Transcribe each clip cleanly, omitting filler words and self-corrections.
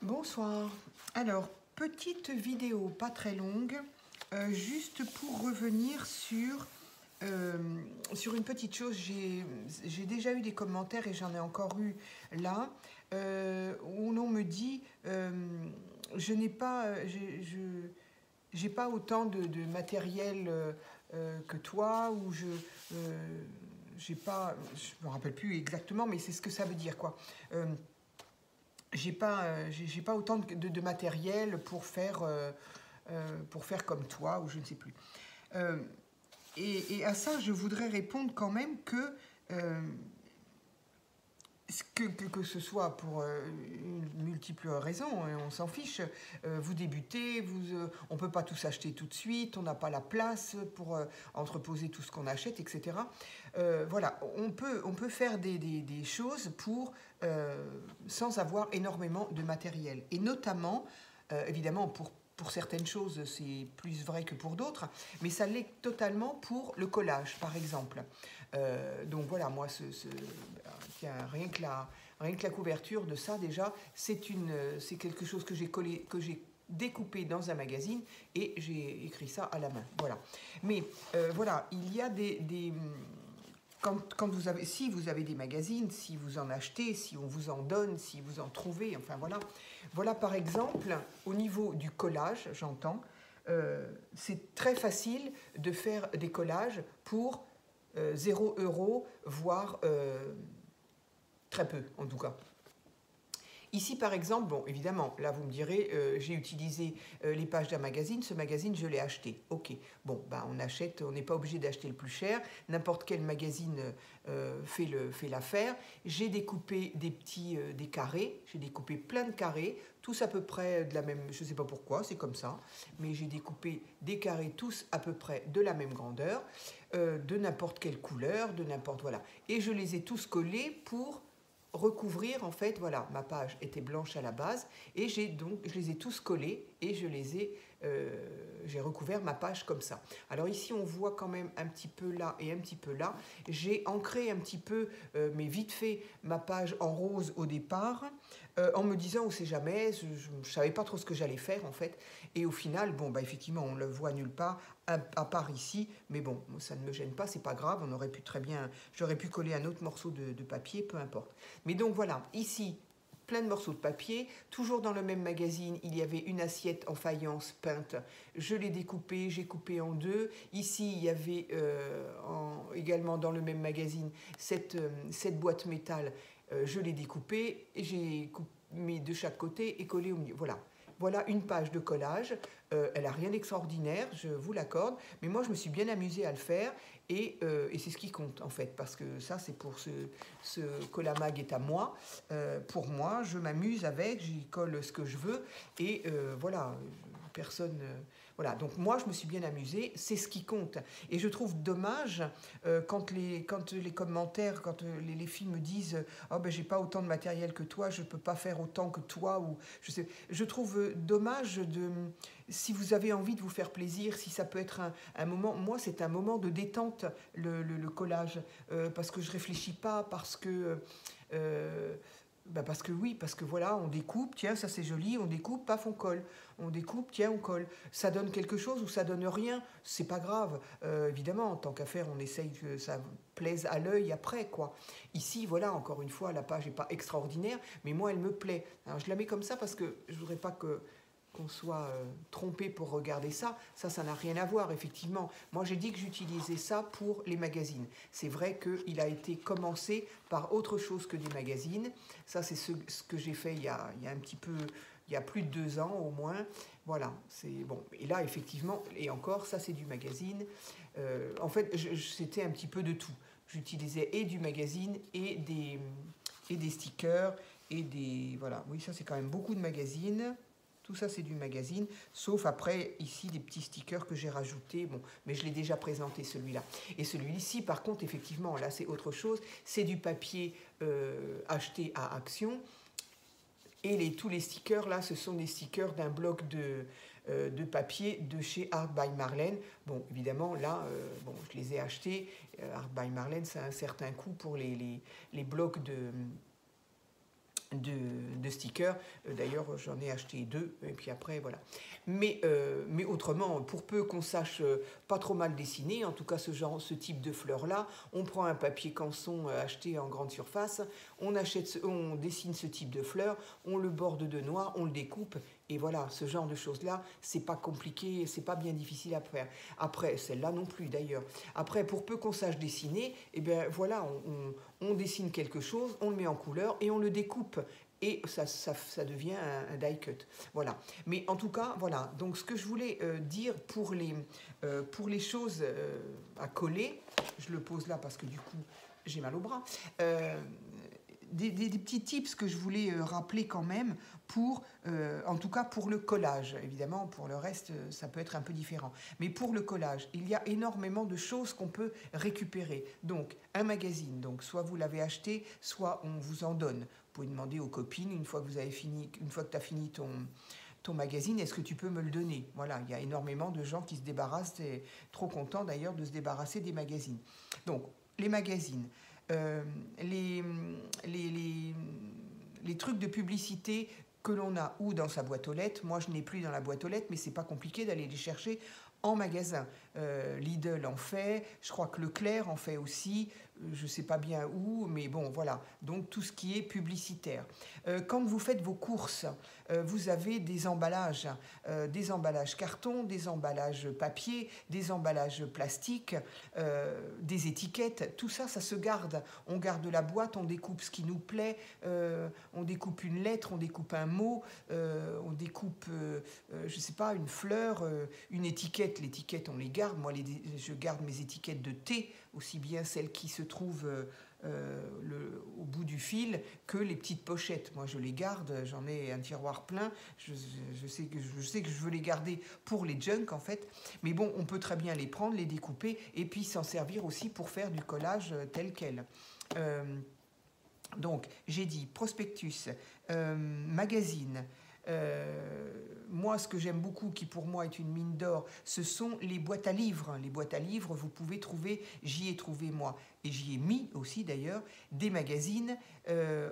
Bonsoir. Alors, petite vidéo pas très longue, juste pour revenir sur une petite chose. J'ai déjà eu des commentaires et j'en ai encore eu là, où l'on me dit je n'ai pas, j'ai pas autant de matériel que toi, ou j'ai pas, je me rappelle plus exactement, mais c'est ce que ça veut dire, quoi. J'ai pas autant de matériel pour faire comme toi, ou je ne sais plus. Euh, et à ça, je voudrais répondre quand même euh, que ce soit pour une multiple raison, hein, on s'en fiche. Vous débutez, on ne peut pas tout s'acheter tout de suite, on n'a pas la place pour entreposer tout ce qu'on achète, etc. Voilà, on peut faire des choses sans avoir énormément de matériel. Et notamment, évidemment, pour certaines choses, c'est plus vrai que pour d'autres, mais ça l'est totalement pour le collage, par exemple. Donc voilà, moi, tiens, rien que la couverture de ça, déjà, c'est quelque chose que j'ai découpé dans un magazine, et j'ai écrit ça à la main. Voilà. Mais voilà, il y a quand si vous avez des magazines, si vous en achetez, si on vous en donne, si vous en trouvez, enfin voilà. Voilà, par exemple, au niveau du collage, j'entends, c'est très facile de faire des collages pour 0 €, voire très peu, en tout cas. Ici, par exemple, bon, évidemment, là, vous me direz, j'ai utilisé les pages d'un magazine, ce magazine, je l'ai acheté. Ok, bon, ben, on n'est pas obligé d'acheter le plus cher, n'importe quel magazine fait l'affaire. J'ai découpé des carrés, j'ai découpé plein de carrés, tous à peu près de la même, je ne sais pas pourquoi, c'est comme ça, mais j'ai découpé des carrés tous à peu près de la même grandeur, de n'importe quelle couleur, de n'importe, voilà. Et je les ai tous collés pour recouvrir, en fait, voilà, ma page était blanche à la base, et je les ai tous collés, et j'ai recouvert ma page comme ça. Alors ici, on voit quand même un petit peu là et un petit peu là. J'ai ancré un petit peu, mais vite fait, ma page en rose au départ, en me disant, on sait jamais, je ne savais pas trop ce que j'allais faire, en fait. Et au final, bon, bah, effectivement, on ne le voit nulle part, à part ici, mais bon, ça ne me gêne pas, c'est pas grave, j'aurais pu coller un autre morceau de papier, peu importe. Mais donc voilà, ici, plein de morceaux de papier, toujours dans le même magazine, il y avait une assiette en faïence peinte, je l'ai découpée, j'ai coupé en deux. Ici, il y avait également dans le même magazine cette boîte métal, je l'ai découpée, et j'ai mis de chaque côté et collé au milieu. Voilà une page de collage. Elle n'a rien d'extraordinaire, je vous l'accorde, mais moi je me suis bien amusée à le faire, et c'est ce qui compte, en fait, parce que ça, c'est pour ce Colamag est à moi. Pour moi, je m'amuse avec, j'y colle ce que je veux, et voilà, personne... voilà, donc moi je me suis bien amusée, c'est ce qui compte. Et je trouve dommage quand les commentaires, quand les filles me disent oh ben j'ai pas autant de matériel que toi, je peux pas faire autant que toi, ou je trouve dommage si vous avez envie de vous faire plaisir, si ça peut être un moment, moi c'est un moment de détente, le collage, parce que je réfléchis pas, parce que oui, parce que voilà, on découpe, tiens, ça c'est joli, on découpe, paf, on colle. On découpe, tiens, on colle. Ça donne quelque chose ou ça donne rien, c'est pas grave. Évidemment, en tant qu'à faire, on essaye que ça plaise à l'œil après, quoi. Ici, voilà, encore une fois, la page n'est pas extraordinaire, mais moi, elle me plaît. Alors, je la mets comme ça parce que je voudrais pas qu'on soit trompé pour regarder ça. Ça n'a rien à voir, effectivement. Moi, j'ai dit que j'utilisais ça pour les magazines. C'est vrai qu'il a été commencé par autre chose que des magazines. Ça, c'est ce que j'ai fait il y a un petit peu, il y a plus de 2 ans au moins. Voilà, c'est bon. Et là, effectivement, et encore, ça, c'est du magazine. En fait, c'était un petit peu de tout. J'utilisais et du magazine et des stickers et des... Voilà, oui, ça, c'est quand même beaucoup de magazines. Tout ça, c'est du magazine, sauf après, ici, des petits stickers que j'ai rajoutés. Bon, mais je l'ai déjà présenté, celui-là. Et celui-ci, par contre, effectivement, là, c'est autre chose. C'est du papier acheté à Action. Et tous les stickers, là, ce sont des stickers d'un bloc de papier de chez Art by Marlène. Bon, évidemment, là, je les ai achetés. Art by Marlène, ça a un certain coût pour les blocs de stickers. D'ailleurs, j'en ai acheté 2, et puis après, voilà. Mais autrement, pour peu qu'on sache pas trop mal dessiner, en tout cas ce type de fleurs-là, on prend un papier canson acheté en grande surface, on dessine ce type de fleurs, on le borde de noir, on le découpe, et voilà, ce genre de choses-là, c'est pas compliqué, c'est pas bien difficile à faire. Après, celle-là non plus d'ailleurs. Après, pour peu qu'on sache dessiner, eh bien voilà, on dessine quelque chose, on le met en couleur et on le découpe. Et ça devient un die cut. Voilà. Mais en tout cas, voilà. Donc ce que je voulais dire pour les choses à coller, je le pose là parce que du coup, j'ai mal au bras. Des petits tips que je voulais rappeler quand même en tout cas pour le collage. Évidemment, pour le reste, ça peut être un peu différent. Mais pour le collage, il y a énormément de choses qu'on peut récupérer. Donc, un magazine, donc soit vous l'avez acheté, soit on vous en donne. Vous pouvez demander aux copines, une fois que tu as fini ton magazine, est-ce que tu peux me le donner? Voilà, il y a énormément de gens qui se débarrassent, et trop contents d'ailleurs de se débarrasser des magazines. Donc, les magazines, les trucs de publicité que l'on a ou dans sa boîte aux lettres. Moi, je n'ai plus dans la boîte aux lettres, mais c'est pas compliqué d'aller les chercher en magasin. Lidl en fait, je crois que Leclerc en fait aussi, je ne sais pas bien où, mais bon, voilà. Donc, tout ce qui est publicitaire. Quand vous faites vos courses, vous avez des emballages carton, des emballages papier, des emballages plastique, des étiquettes. Tout ça, ça se garde. On garde la boîte, on découpe ce qui nous plaît, on découpe une lettre, on découpe un mot, on découpe, je ne sais pas, une fleur, une étiquette. L'étiquette, on les garde. Moi, je garde mes étiquettes de thé, aussi bien celles qui se trouvent au bout du fil que les petites pochettes. Moi, je les garde, j'en ai un tiroir plein. Je sais que je veux les garder pour les junk, en fait. Mais bon, on peut très bien les prendre, les découper, et puis s'en servir aussi pour faire du collage tel quel. Donc, j'ai dit prospectus, magazine. Moi, ce que j'aime beaucoup, qui pour moi est une mine d'or, ce sont les boîtes à livres. Les boîtes à livres, vous pouvez trouver, j'y ai trouvé moi, et j'y ai mis aussi d'ailleurs, des magazines.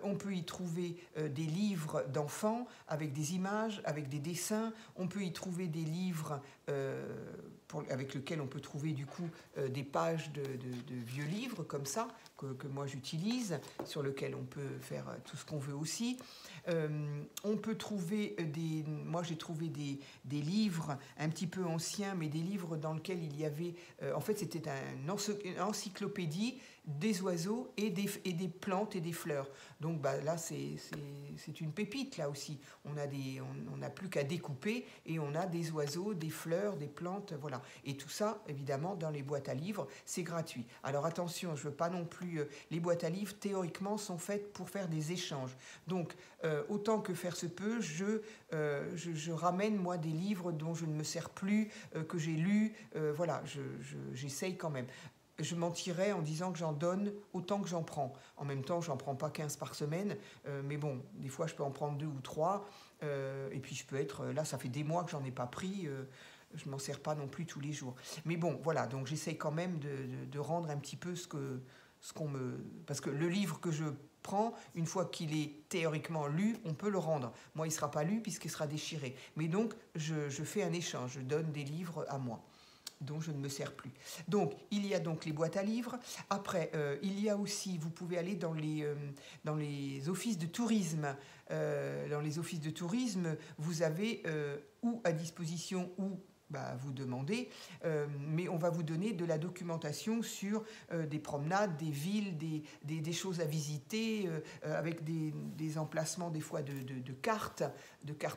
On peut y trouver des livres d'enfants avec des images, avec des dessins. On peut y trouver des livres avec lesquels on peut trouver du coup des pages de vieux livres comme ça, que moi j'utilise, sur lesquels on peut faire tout ce qu'on veut aussi. On peut trouver moi j'ai trouvé des livres un petit peu anciens, mais des livres dans lesquels il y avait, en fait c'était une encyclopédie des oiseaux et des plantes et des fleurs. Donc là c'est une pépite là aussi. On n'a plus qu'à découper et on a des oiseaux, des fleurs, des plantes, voilà. Et tout ça évidemment dans les boîtes à livres, c'est gratuit. Alors attention, je veux pas non plus, les boîtes à livres théoriquement sont faites pour faire des échanges. Donc autant que faire se peut, je ramène moi des livres dont je ne me sers plus, que j'ai lus, voilà, j'essaye quand même. Je mentirais en disant que j'en donne autant que j'en prends. En même temps, j'en prends pas 15 par semaine, mais bon, des fois je peux en prendre 2 ou 3, et puis je peux être, là ça fait des mois que j'en ai pas pris, je m'en sers pas non plus tous les jours. Mais bon, voilà, donc j'essaye quand même de rendre un petit peu parce que le livre que je prends, une fois qu'il est théoriquement lu, on peut le rendre. Moi, il ne sera pas lu puisqu'il sera déchiré. Mais donc, je fais un échange, je donne des livres à moi dont je ne me sers plus. Donc, il y a donc les boîtes à livres. Après, il y a aussi, vous pouvez aller dans les offices de tourisme. Dans les offices de tourisme, vous avez ou à disposition ou vous demandez, mais on va vous donner de la documentation sur des promenades, des villes, des choses à visiter, avec des emplacements des fois de cartes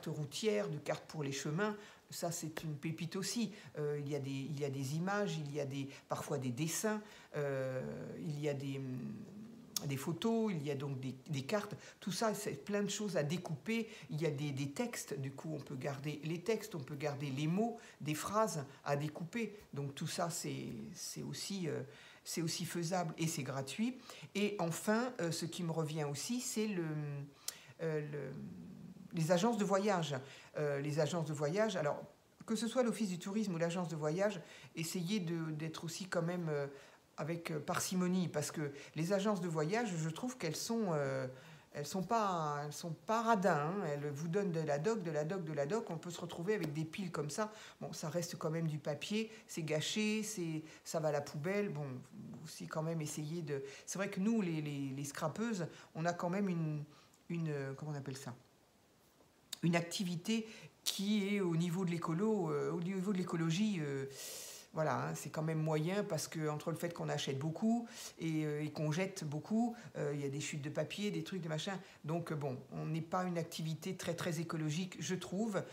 routières, de cartes pour les chemins. Ça, c'est une pépite aussi. Il y a des images, il y a parfois des dessins, il y a des photos, il y a donc des cartes. Tout ça, c'est plein de choses à découper. Il y a des textes, du coup, on peut garder les textes, on peut garder les mots, des phrases à découper. Donc tout ça, c'est aussi faisable et c'est gratuit. Et enfin, ce qui me revient aussi, c'est les agences de voyage. Les agences de voyage, alors que ce soit l'office du tourisme ou l'agence de voyage, essayez d'être aussi quand même avec parcimonie, parce que les agences de voyage, je trouve qu'elles sont elles sont pas radins, hein. Elles vous donnent de la doc, de la doc, de la doc. On peut se retrouver avec des piles comme ça. Bon, ça reste quand même du papier, c'est gâché, ça va à la poubelle. Bon, aussi quand même essayer de... C'est vrai que nous, les scrapeuses, on a quand même comment on appelle ça? Une activité qui est au niveau de l'écolo, au niveau de l'écologie... voilà, hein, c'est quand même moyen parce que entre le fait qu'on achète beaucoup et qu'on jette beaucoup, il y a des chutes de papier, des trucs, des machins. Donc bon, on n'est pas une activité très très écologique, je trouve.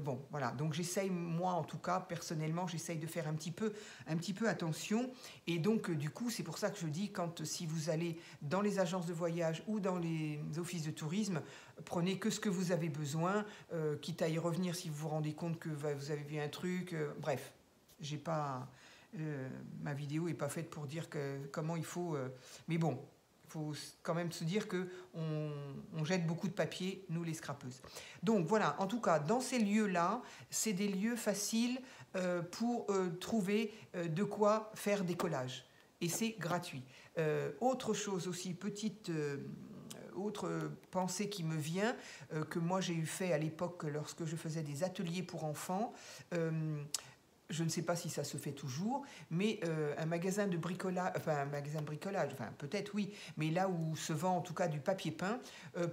Bon, voilà. Donc j'essaye, moi en tout cas, personnellement, j'essaye de faire un petit peu attention. Et donc du coup, c'est pour ça que je dis, si vous allez dans les agences de voyage ou dans les offices de tourisme, prenez que ce que vous avez besoin, quitte à y revenir si vous vous rendez compte que vous avez vu un truc. Bref. J'ai pas, ma vidéo n'est pas faite pour dire comment il faut... mais bon, il faut quand même se dire qu'on jette beaucoup de papier, nous les scrapeuses. Donc voilà, en tout cas, dans ces lieux-là, c'est des lieux faciles pour trouver de quoi faire des collages. Et c'est gratuit. Autre chose aussi, autre pensée qui me vient, que moi j'ai eu fait à l'époque lorsque je faisais des ateliers pour enfants, je ne sais pas si ça se fait toujours, mais un magasin de bricolage, enfin peut-être oui, mais là où se vend en tout cas du papier peint,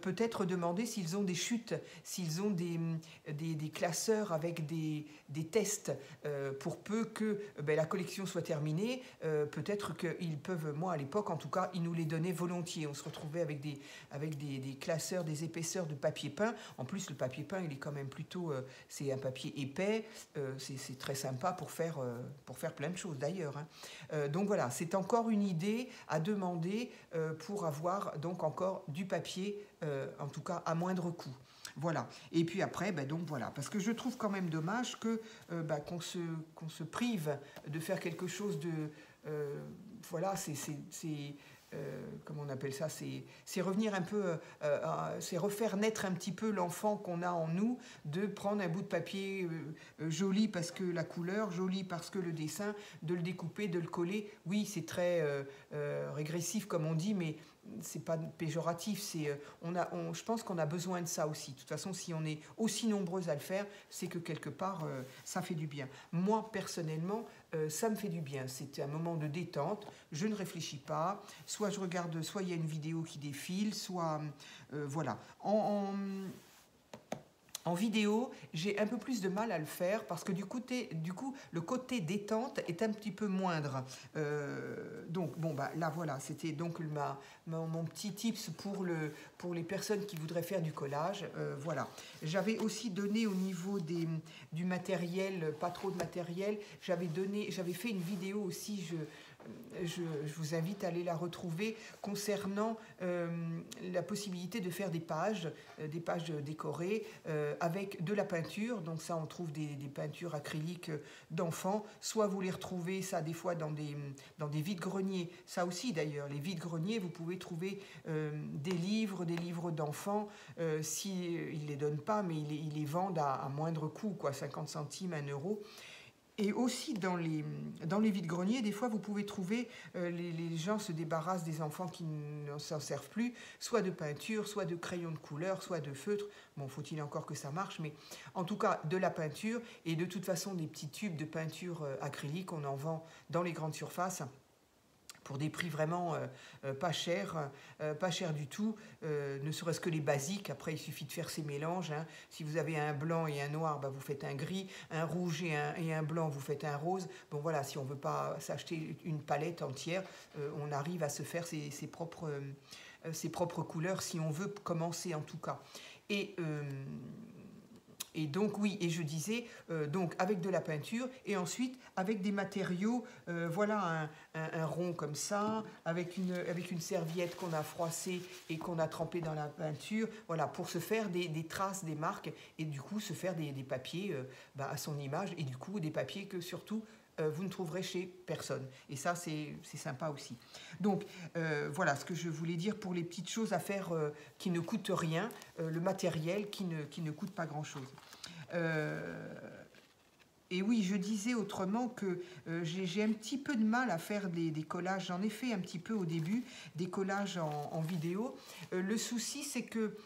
peut-être demander s'ils ont des chutes, s'ils ont des classeurs avec des tests, pour peu que la collection soit terminée, peut-être qu'ils peuvent, moi à l'époque en tout cas, ils nous les donnaient volontiers. On se retrouvait avec des classeurs, des épaisseurs de papier peint. En plus, le papier peint, il est quand même plutôt, c'est un papier épais, c'est très sympa pour faire plein de choses d'ailleurs, hein. Donc voilà, c'est encore une idée à demander pour avoir donc encore du papier, en tout cas à moindre coût. Voilà. Et puis après, donc voilà, parce que je trouve quand même dommage qu'on se prive de faire quelque chose de... voilà, comment on appelle ça, c'est revenir un peu, c'est refaire naître un petit peu l'enfant qu'on a en nous, de prendre un bout de papier joli parce que la couleur, joli parce que le dessin, de le découper, de le coller. Oui, c'est très régressif comme on dit, mais c'est pas péjoratif. Je pense qu'on a besoin de ça aussi. De toute façon, si on est aussi nombreux à le faire, c'est que quelque part, ça fait du bien. Moi, personnellement, ça me fait du bien. C'est un moment de détente. Je ne réfléchis pas. Soit je regarde, soit il y a une vidéo qui défile, soit... voilà. En vidéo, j'ai un peu plus de mal à le faire parce que du coup, le côté détente est un petit peu moindre. Donc, bon, là, voilà, c'était donc mon petit tips pour les personnes qui voudraient faire du collage. Voilà. J'avais aussi donné au niveau du matériel, pas trop de matériel, j'avais fait une vidéo aussi, je vous invite à aller la retrouver concernant la possibilité de faire des pages décorées avec de la peinture. Donc ça, on trouve des peintures acryliques d'enfants. Soit vous les retrouvez, ça, des fois dans des vides-greniers. Ça aussi, d'ailleurs, les vides-greniers, vous pouvez trouver des livres d'enfants. Ils ne les donnent pas, mais ils les vendent à moindre coût, quoi, 50 centimes, 1 euro. Et aussi dans les vides-greniers, des fois vous pouvez trouver, les gens se débarrassent des enfants qui ne s'en servent plus, soit de peinture, soit de crayons de couleur, soit de feutre. Bon, faut-il encore que ça marche, mais en tout cas de la peinture, et de toute façon des petits tubes de peinture acrylique, on en vend dans les grandes surfaces pour des prix vraiment pas chers du tout, ne serait-ce que les basiques. Après, il suffit de faire ces mélanges, hein. Si vous avez un blanc et un noir, vous faites un gris, un rouge et un blanc, vous faites un rose. Bon voilà, si on ne veut pas s'acheter une palette entière, on arrive à se faire ses propres couleurs, si on veut commencer en tout cas. Et donc oui, et je disais, donc avec de la peinture, et ensuite avec des matériaux, voilà un rond comme ça, avec une serviette qu'on a froissée et qu'on a trempée dans la peinture, voilà, pour se faire des traces, des marques, et du coup se faire des papiers à son image, et du coup des papiers que surtout vous ne trouverez chez personne. Et ça, c'est sympa aussi. Donc, voilà ce que je voulais dire pour les petites choses à faire qui ne coûtent rien, le matériel qui ne coûte pas grand-chose. Et oui, je disais autrement que j'ai un petit peu de mal à faire des collages. J'en ai fait un petit peu au début, des collages en vidéo. Le souci, c'est que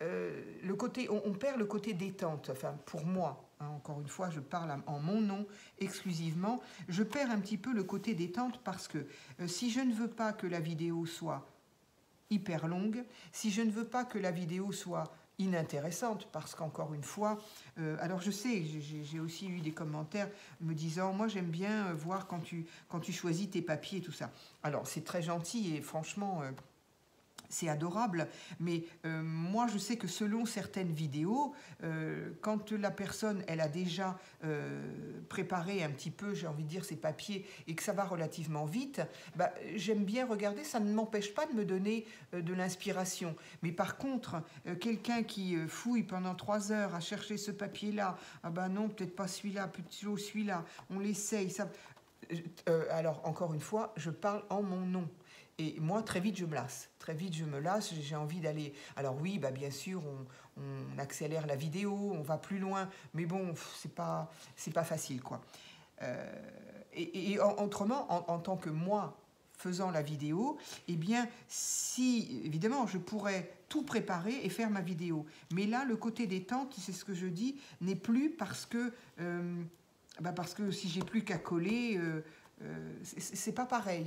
on perd le côté détente. Enfin, pour moi, hein, encore une fois, je parle en mon nom exclusivement. Je perds un petit peu le côté détente parce que si je ne veux pas que la vidéo soit hyper longue, si je ne veux pas que la vidéo soit inintéressante, parce qu'encore une fois, alors je sais, j'ai aussi eu des commentaires me disant, moi j'aime bien voir quand tu choisis tes papiers et tout ça. Alors c'est très gentil et franchement, c'est adorable, mais moi je sais que selon certaines vidéos, quand la personne elle a déjà préparé un petit peu, j'ai envie de dire, ses papiers et que ça va relativement vite, bah, j'aime bien regarder, ça ne m'empêche pas de me donner de l'inspiration. Mais par contre, quelqu'un qui fouille pendant 3 heures à chercher ce papier-là, ah ben non, peut-être pas celui-là, plutôt celui-là, on l'essaye, ça... alors encore une fois, je parle en mon nom. Et moi, très vite, je me lasse. Très vite, je me lasse. J'ai envie d'aller... Alors oui, bah, bien sûr, on accélère la vidéo, on va plus loin. Mais bon, c'est pas facile, quoi. Autrement, en tant que moi, faisant la vidéo, eh bien, si, évidemment, je pourrais tout préparer et faire ma vidéo. Mais là, le côté détente, c'est ce que je dis, n'est plus parce que si j'ai plus qu'à coller... c'est pas pareil.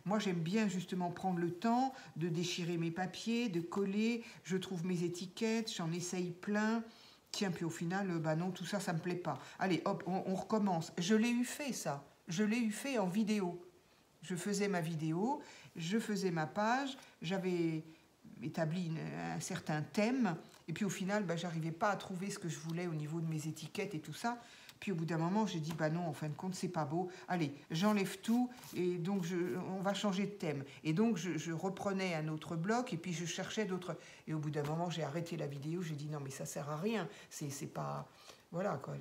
Moi, j'aime bien justement prendre le temps de déchirer mes papiers, de coller. Je trouve mes étiquettes, j'en essaye plein. Tiens, puis au final, bah non, tout ça, ça me plaît pas. Allez, hop, on recommence. Je l'ai eu fait, ça. Je l'ai eu fait en vidéo. Je faisais ma vidéo, je faisais ma page, j'avais établi un certain thème, et puis au final, bah, j'arrivais pas à trouver ce que je voulais au niveau de mes étiquettes et tout ça. Puis au bout d'un moment, j'ai dit, bah non, en fin de compte, c'est pas beau. Allez, j'enlève tout et donc on va changer de thème. Et donc je reprenais un autre bloc et puis je cherchais d'autres. Et au bout d'un moment, j'ai arrêté la vidéo. J'ai dit, non, mais ça sert à rien. C'est pas... Voilà, quoi.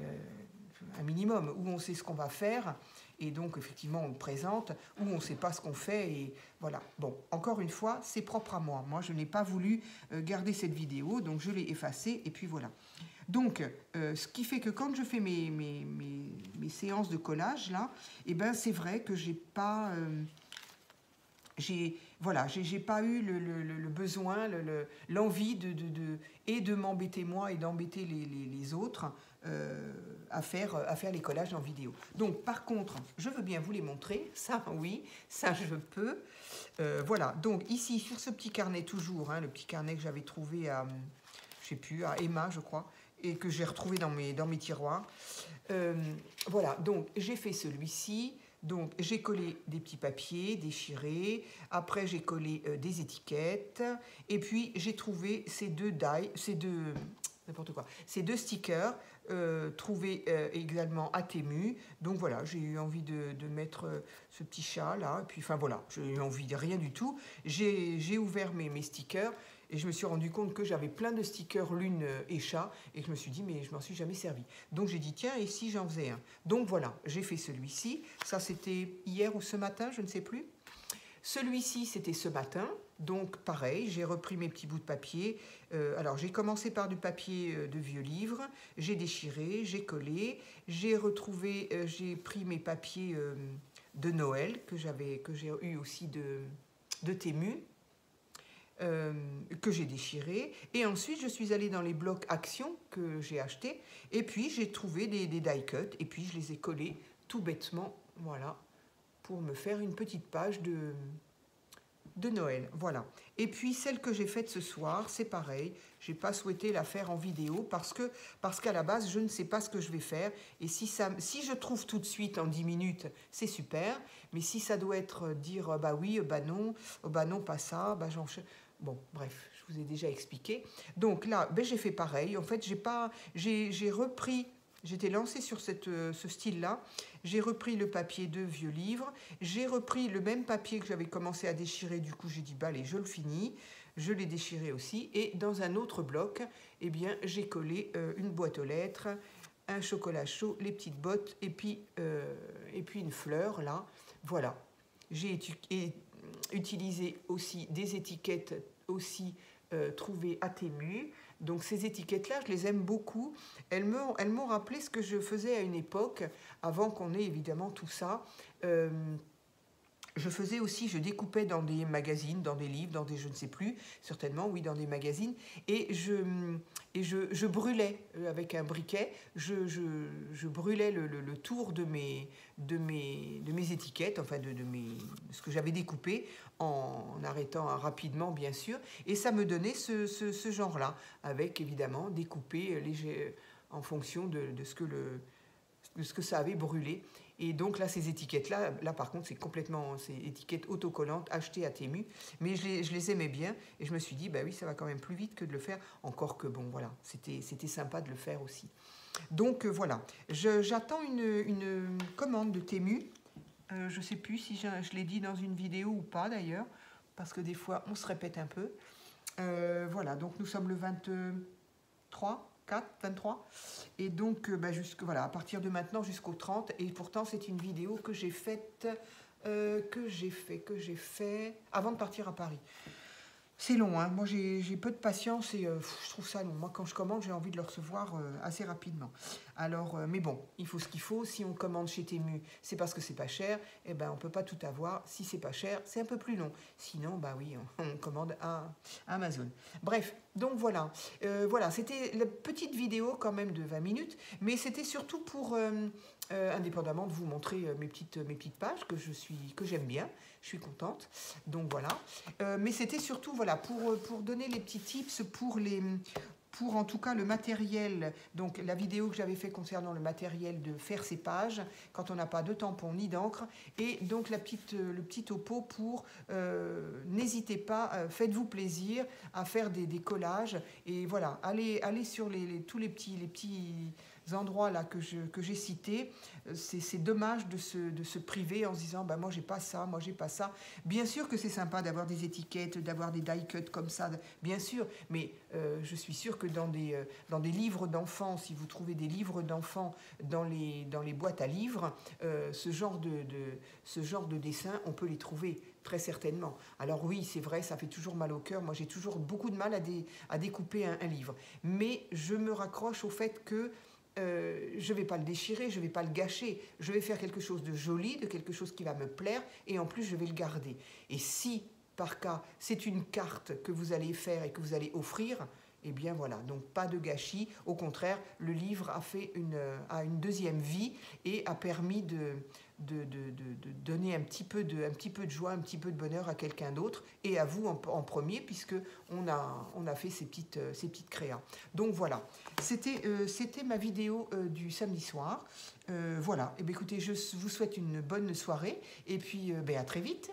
Un minimum où on sait ce qu'on va faire. Et donc, effectivement, on le présente, où on ne sait pas ce qu'on fait. Et voilà. Bon, encore une fois, c'est propre à moi. Moi, je n'ai pas voulu garder cette vidéo, donc je l'ai effacée. Et puis voilà. Donc, ce qui fait que quand je fais mes séances de collage, là, eh ben, c'est vrai que j'ai pas... j'ai pas eu le besoin, l'envie de m'embêter moi et d'embêter les autres à faire les collages en vidéo. Donc, par contre, je veux bien vous les montrer. Ça, oui, ça, je peux. Voilà, donc ici, sur ce petit carnet toujours, hein, le petit carnet que j'avais trouvé à, je sais plus, à Emma, je crois, et que j'ai retrouvé dans mes tiroirs. Voilà, donc j'ai fait celui-ci. Donc j'ai collé des petits papiers déchirés. Après j'ai collé des étiquettes. Et puis j'ai trouvé ces deux stickers trouvés également à Temu. Donc voilà, j'ai eu envie de mettre ce petit chat là. Et puis enfin voilà, j'ai eu envie de rien du tout. J'ai ouvert mes stickers. Et je me suis rendu compte que j'avais plein de stickers lune et chat. Et je me suis dit, mais je m'en suis jamais servi. Donc j'ai dit, tiens, et si j'en faisais un? Donc voilà, j'ai fait celui-ci. Ça, c'était hier ou ce matin, je ne sais plus. Celui-ci, c'était ce matin. Donc pareil, j'ai repris mes petits bouts de papier. Alors j'ai commencé par du papier de vieux livres. J'ai déchiré, j'ai collé. J'ai pris mes papiers de Noël que j'ai eu aussi de Temu. Que j'ai déchiré, et ensuite je suis allée dans les blocs Action que j'ai achetés, et puis j'ai trouvé des die cuts, et puis je les ai collés tout bêtement, voilà, pour me faire une petite page de Noël, voilà. Et puis celle que j'ai faite ce soir, c'est pareil, j'ai pas souhaité la faire en vidéo parce qu'à la base je ne sais pas ce que je vais faire, et si je trouve tout de suite en 10 minutes, c'est super, mais si ça doit être dire bah oui, bah non, pas ça, bah bon, bref, je vous ai déjà expliqué. Donc là, ben, j'ai fait pareil. En fait, j'ai repris, j'étais lancée sur ce style-là. J'ai repris le papier de vieux livres. J'ai repris le même papier que j'avais commencé à déchirer. Du coup, j'ai dit, bah allez, je le finis. Je l'ai déchiré aussi. Et dans un autre bloc, eh bien, j'ai collé une boîte aux lettres, un chocolat chaud, les petites bottes, et puis une fleur, là. Voilà. J'ai utilisé aussi des étiquettes aussi trouvées à Temu. Donc ces étiquettes-là, je les aime beaucoup. Elles m'ont rappelé ce que je faisais à une époque, avant qu'on ait évidemment tout ça. Je faisais aussi, je découpais dans des magazines, dans des livres, dans des je ne sais plus, certainement, oui, dans des magazines, et je brûlais avec un briquet, je brûlais le tour de mes étiquettes, enfin de ce que j'avais découpé, en arrêtant rapidement, bien sûr, et ça me donnait ce genre-là, avec évidemment découpé en fonction de ce que ça avait brûlé. Et donc là, ces étiquettes-là, là par contre, c'est étiquettes autocollantes achetées à Temu. Mais je les aimais bien et je me suis dit, bah oui, ça va quand même plus vite que de le faire. Encore que bon, voilà, c'était sympa de le faire aussi. Donc voilà, j'attends une commande de Temu. Je ne sais plus si je l'ai dit dans une vidéo ou pas d'ailleurs, parce que des fois, on se répète un peu. Voilà, donc nous sommes le 23. 23 et donc voilà, à partir de maintenant jusqu'au 30, et pourtant c'est une vidéo que j'ai faite avant de partir à Paris. C'est long, hein. Moi j'ai peu de patience et je trouve ça long. Moi quand je commande, j'ai envie de le recevoir assez rapidement. Alors, mais bon, il faut ce qu'il faut. Si on commande chez Temu, c'est parce que c'est pas cher. Et ben on peut pas tout avoir. Si c'est pas cher, c'est un peu plus long. Sinon, bah oui, on commande à Amazon. Bref, donc voilà. Voilà, c'était la petite vidéo quand même de 20 minutes, mais c'était surtout pour indépendamment de vous montrer mes petites pages que j'aime bien. Je suis contente. Donc voilà. Mais c'était surtout voilà, pour donner les petits tips pour en tout cas le matériel, donc la vidéo que j'avais fait concernant le matériel de faire ces pages, quand on n'a pas de tampon ni d'encre, et donc le petit topo pour n'hésitez pas, faites-vous plaisir à faire des collages, et voilà, allez sur tous les petits endroits là que j'ai cités. C'est dommage de se priver en se disant bah, moi j'ai pas ça, moi j'ai pas ça. Bien sûr que c'est sympa d'avoir des étiquettes, d'avoir des die cuts comme ça, bien sûr, mais je suis sûre que dans des livres d'enfants, si vous trouvez des livres d'enfants dans les boîtes à livres, ce genre de dessin, on peut les trouver très certainement. Alors oui, c'est vrai, ça fait toujours mal au cœur. Moi, j'ai toujours beaucoup de mal à découper un livre. Mais je me raccroche au fait que je ne vais pas le déchirer, je ne vais pas le gâcher. Je vais faire quelque chose de joli, de quelque chose qui va me plaire, et en plus, je vais le garder. Et si, par cas, c'est une carte que vous allez faire et que vous allez offrir, eh bien voilà, donc pas de gâchis. Au contraire, le livre a une deuxième vie et a permis de donner un petit peu de joie, un petit peu de bonheur à quelqu'un d'autre et à vous en premier, puisque on a fait ces petites créas. Donc voilà, c'était ma vidéo du samedi soir. Voilà, et bien écoutez, je vous souhaite une bonne soirée et puis à très vite.